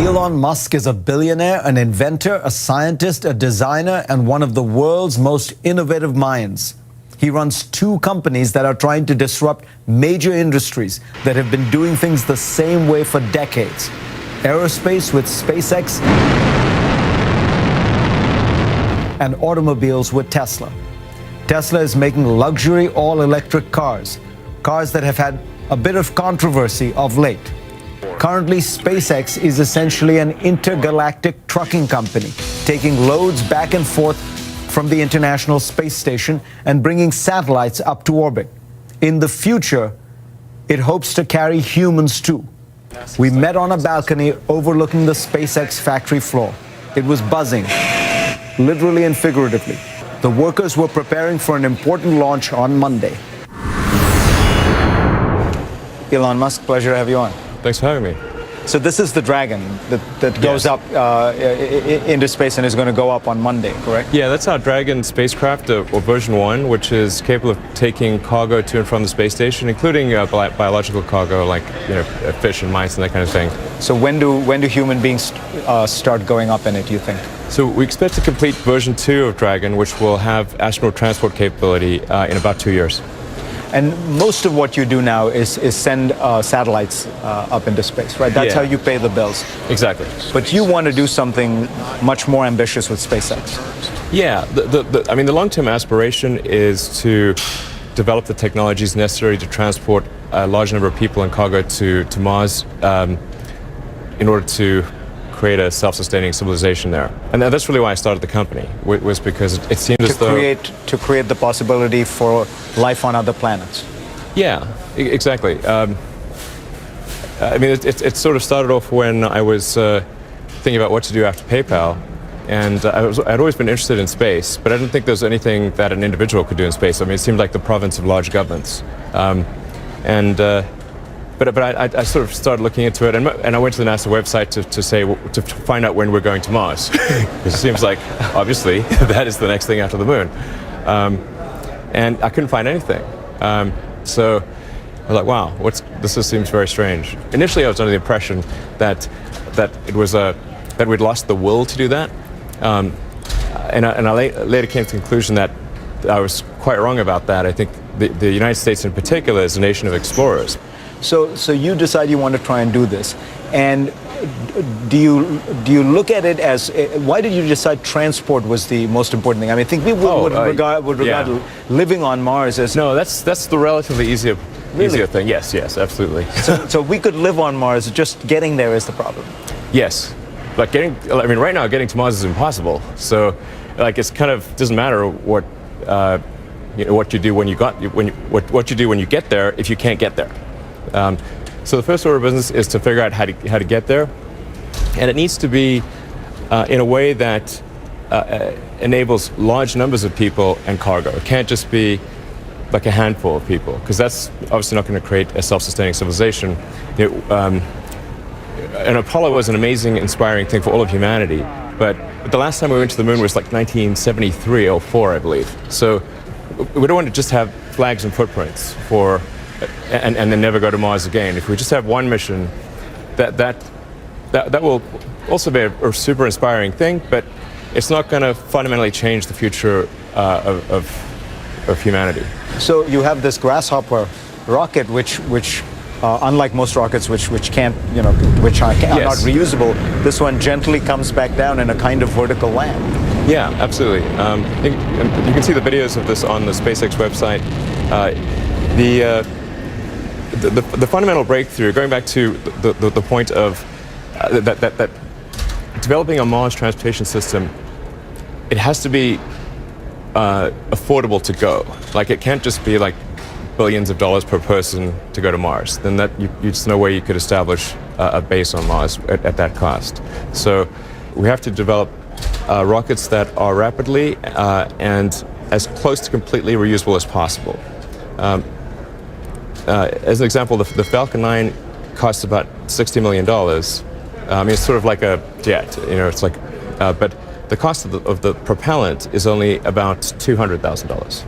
Elon Musk is a billionaire, an inventor, a scientist, a designer, and one of the world's most innovative minds. He runs two companies that are trying to disrupt major industries that have been doing things the same way for decades. Aerospace with SpaceX and automobiles with Tesla. Tesla is making luxury all-electric cars, cars that have had a bit of controversy of late. Currently, SpaceX is essentially an intergalactic trucking company, taking loads back and forth from the International Space Station and bringing satellites up to orbit. In the future, it hopes to carry humans too. We met on a balcony overlooking the SpaceX factory floor. It was buzzing, literally and figuratively. The workers were preparing for an important launch on Monday. Elon Musk, pleasure to have you on. Thanks for having me. So this is the Dragon that goes up into space and is going to go up on Monday, correct? Yeah, that's our Dragon spacecraft, or version 1, which is capable of taking cargo to and from the space station, including biological cargo like fish and mice and that kind of thing. So when do human beings start going up in it, do you think? So we expect to complete version 2 of Dragon, which will have astronaut transport capability in about 2 years. And most of what you do now is send satellites up into space, right? That's how you pay the bills. Exactly. But you want to do something much more ambitious with SpaceX. Yeah, I mean, the long-term aspiration is to develop the technologies necessary to transport a large number of people and cargo to Mars in order to create a self-sustaining civilization there. And that's really why I started the company, was because it seemed as though... To create the possibility for life on other planets. Yeah, exactly. I mean, it sort of started off when I was thinking about what to do after PayPal. And I'd always been interested in space, but I didn't think there was anything that an individual could do in space. I mean, it seemed like the province of large governments. But I sort of started looking into it, and I went to the NASA website to find out when we're going to Mars. Because it seems like, obviously, that is the next thing after the moon. And I couldn't find anything. So I was like, wow, this just seems very strange. Initially, I was under the impression that it was that we'd lost the will to do that. And I later came to the conclusion that I was quite wrong about that. I think the United States in particular is a nation of explorers. So you decide you want to try and do this, and do you look at it as why did you decide transport was the most important thing? I mean, I think people would regard living on Mars as that's the relatively easier thing. Yes, absolutely. So we could live on Mars. Just getting there is the problem. Yes, like right now getting to Mars is impossible. So it's kind of doesn't matter what what you do when you get there if you can't get there. So the first order of business is to figure out how to get there, and it needs to be in a way that enables large numbers of people and cargo. It can't just be like a handful of people, because that's obviously not going to create a self-sustaining civilization. And Apollo was an amazing, inspiring thing for all of humanity, but the last time we went to the moon was like 1973 or 4, I believe. So we don't want to just have flags and footprints and then never go to Mars again. If we just have one mission, that will also be a super inspiring thing, but it's not going to fundamentally change the future of humanity. So you have this Grasshopper rocket, which unlike most rockets, which can't, which are not reusable, this one gently comes back down in a kind of vertical land. Yeah, absolutely. You can see the videos of this on the SpaceX website. The fundamental breakthrough, going back to the point of that developing a Mars transportation system, it has to be affordable to go. Like, it can't just be like billions of dollars per person to go to Mars. Then there's no way you could establish a base on Mars at that cost. So we have to develop rockets that are rapidly and as close to completely reusable as possible. As an example, the Falcon 9 costs about $60 million. I mean, it's sort of like a jet, it's like, but the cost of the propellant is only about $200,000.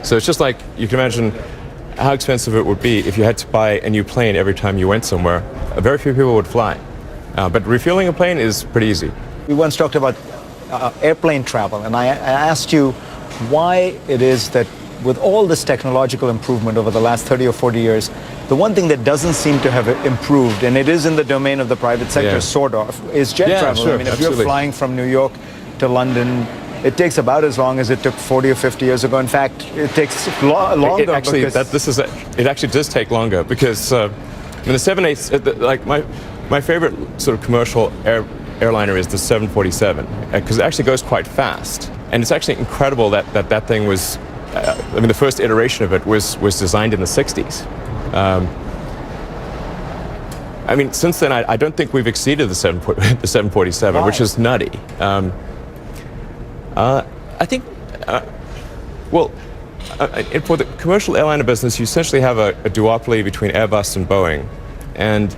So it's just like, you can imagine how expensive it would be if you had to buy a new plane every time you went somewhere. Very few people would fly. But refueling a plane is pretty easy. We once talked about airplane travel, and I asked you why it is that with all this technological improvement over the last 30 or 40 years, the one thing that doesn't seem to have improved, and it is in the domain of the private sector, sort of, is jet travel. Sure, I mean, if absolutely. you're flying from New York to London, it takes about as long as it took 40 or 50 years ago. In fact, it takes longer. It actually does take longer because the 787, like my favorite sort of commercial airliner is the 747 because it actually goes quite fast, and it's actually incredible that thing was. I mean, the first iteration of it was designed in the 60s. I mean, since then, I don't think we've exceeded the 747, Why? which is nutty. I think, for the commercial airliner business, you essentially have a duopoly between Airbus and Boeing. And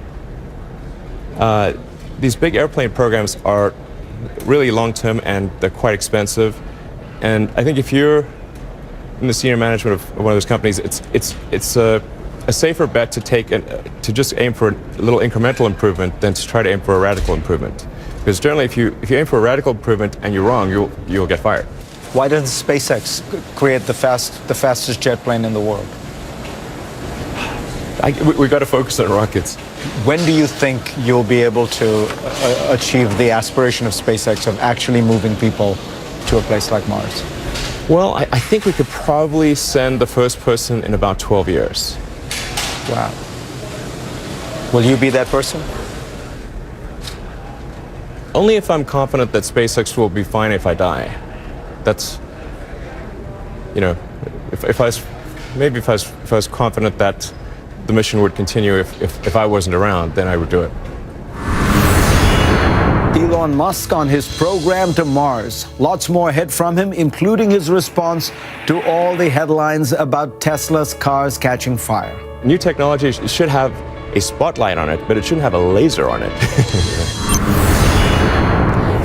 these big airplane programs are really long-term and they're quite expensive. And I think if you're in the senior management of one of those companies, it's a safer bet to just aim for a little incremental improvement than to try to aim for a radical improvement. Because generally, if you aim for a radical improvement and you're wrong, you'll get fired. Why doesn't SpaceX create the fastest jet plane in the world? We've got to focus on rockets. When do you think you'll be able to achieve the aspiration of SpaceX of actually moving people to a place like Mars? Well, I think we could probably send the first person in about 12 years. Wow. Will you be that person? Only if I'm confident that SpaceX will be fine if I die. That's, if I was confident that the mission would continue if I wasn't around, then I would do it. Elon Musk on his program to Mars. Lots more ahead from him, including his response to all the headlines about Tesla's cars catching fire. New technology should have a spotlight on it, but it shouldn't have a laser on it.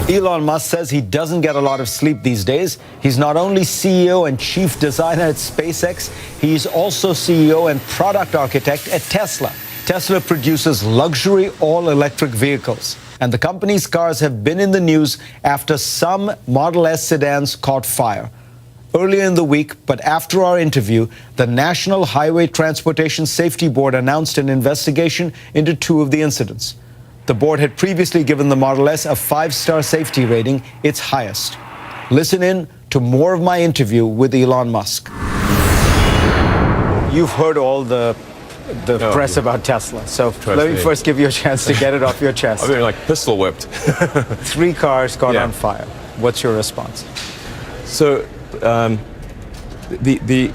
Elon Musk says he doesn't get a lot of sleep these days. He's not only CEO and chief designer at SpaceX, he's also CEO and product architect at Tesla. Tesla produces luxury all-electric vehicles, and the company's cars have been in the news after some Model S sedans caught fire. Earlier in the week, but after our interview, the National Highway Transportation Safety Board announced an investigation into two of the incidents. The board had previously given the Model S a 5-star safety rating, its highest. Listen in to more of my interview with Elon Musk. You've heard all the press about Tesla, so let me first give you a chance to get it off your chest. I've been like pistol whipped. 3 cars caught on fire. What's your response? So the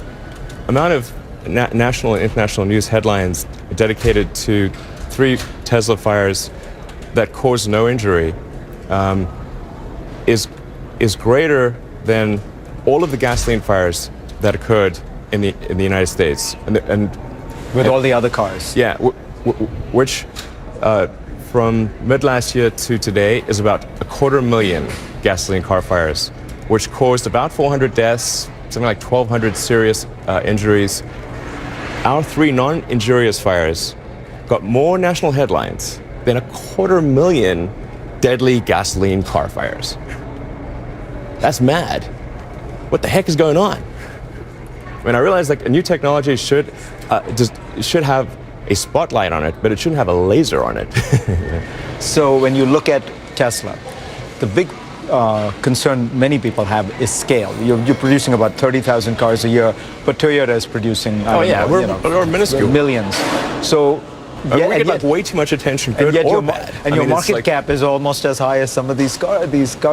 amount of national and international news headlines dedicated to 3 Tesla fires that caused no injury is greater than all of the gasoline fires that occurred in the United States and with all the other cars. Yeah, which from mid last year to today is about 250,000 gasoline car fires, which caused about 400 deaths, something like 1,200 serious injuries. Our 3 non-injurious fires got more national headlines than 250,000 deadly gasoline car fires. That's mad. What the heck is going on? When I realized like a new technology should have a spotlight on it, but it shouldn't have a laser on it. So when you look at Tesla, the big concern many people have is scale. You're producing about 30,000 cars a year, but Toyota is producing we're minuscule. Millions. So we get like way too much attention, good or bad. And your market cap is almost as high as some of these car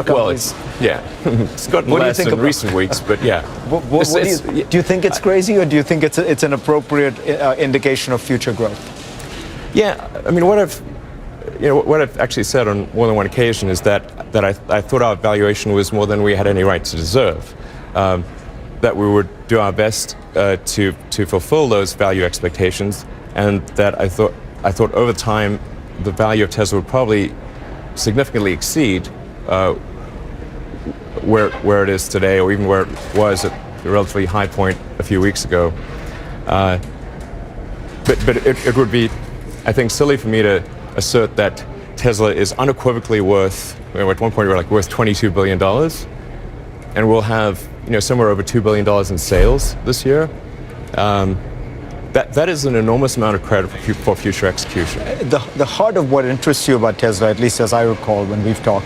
companies. Well, it's gotten less in recent weeks, but yeah. Do you think it's crazy, or do you think it's an appropriate indication of future growth? Yeah, I mean, what I've actually said on more than one occasion is that I thought our valuation was more than we had any right to deserve. That we would do our best to fulfill those value expectations, and that I thought over time the value of Tesla would probably significantly exceed where it is today, or even where it was at a relatively high point a few weeks ago. But it would be, I think, silly for me to assert that Tesla is unequivocally worth, at one point we were like worth $22 billion, and we'll have somewhere over $2 billion in sales this year. That is an enormous amount of credit for future execution. The heart of what interests you about Tesla, at least as I recall when we've talked,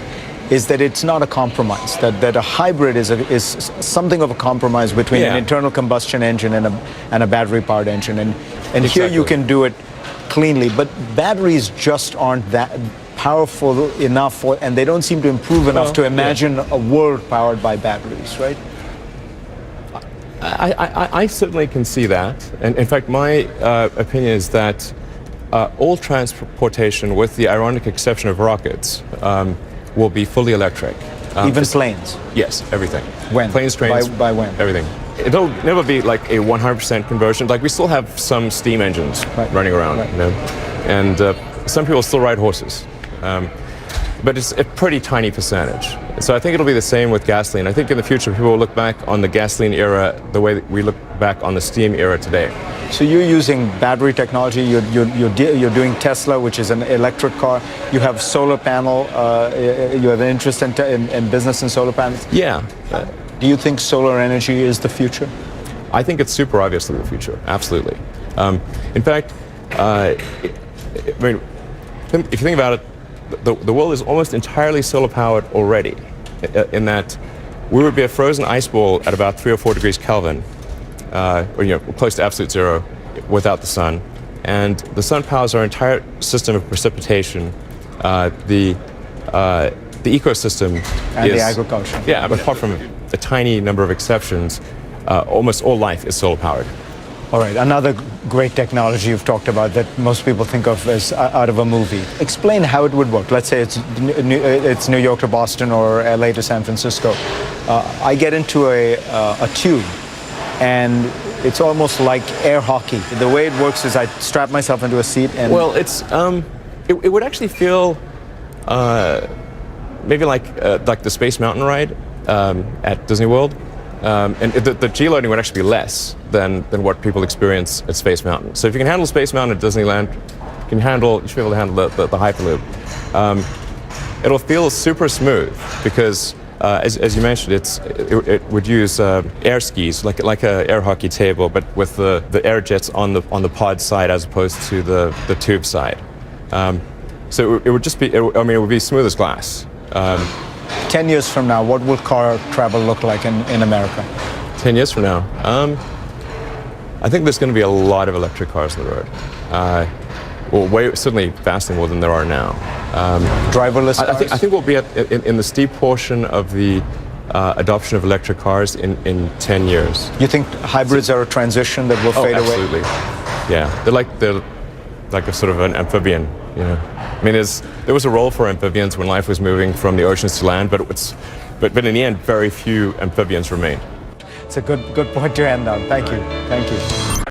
is that it's not a compromise, that a hybrid is something of a compromise between an internal combustion engine and a battery-powered engine. And exactly. Here you can do it cleanly, but batteries just aren't that powerful enough, and they don't seem to improve enough to imagine a world powered by batteries, right? I certainly can see that. And in fact, my opinion is that all transportation, with the ironic exception of rockets, will be fully electric. Even planes? Yes, everything. When? Planes, trains. By when? Everything. It'll never be like a 100% conversion. Like we still have some steam engines running around, and some people still ride horses. But it's a pretty tiny percentage. So I think it'll be the same with gasoline. I think in the future people will look back on the gasoline era the way that we look back on the steam era today. So you're using battery technology, you're doing Tesla, which is an electric car. You have solar panel, you have an interest in business in solar panels? Yeah. Do you think solar energy is the future? I think it's super obviously the future, absolutely. In fact, if you think about it, the world is almost entirely solar powered already, in that we would be a frozen ice ball at about 3 or 4 degrees Kelvin, or close to absolute zero, without the sun. And the sun powers our entire system of precipitation. The ecosystem and is, the agriculture. Yeah, but apart from a tiny number of exceptions, almost all life is solar powered. All right, another great technology you've talked about that most people think of as out of a movie. Explain how it would work. Let's say it's New York to Boston or LA to San Francisco. I get into a tube, and it's almost like air hockey. The way it works is I strap myself into a seat and... Well, it would actually feel maybe like the Space Mountain ride at Disney World. And the G-loading would actually be less than what people experience at Space Mountain. So if you can handle Space Mountain at Disneyland, you should be able to handle the Hyperloop. It'll feel super smooth because, as you mentioned, it would use air skis, like a air hockey table, but with the air jets on the pod side as opposed to the tube side. So it would just be, it would be smooth as glass. 10 years from now, what will car travel look like in America? 10 years from now? I think there's going to be a lot of electric cars on the road. Certainly vastly more than there are now. Driverless cars? I think we'll be in the steep portion of the adoption of electric cars in 10 years. You think hybrids are a transition that will fade away? Absolutely. Yeah, they're like a sort of an amphibian, I mean, there was a role for amphibians when life was moving from the oceans to land, but in the end, very few amphibians remained. It's a good point to end on. Thank you. Thank you.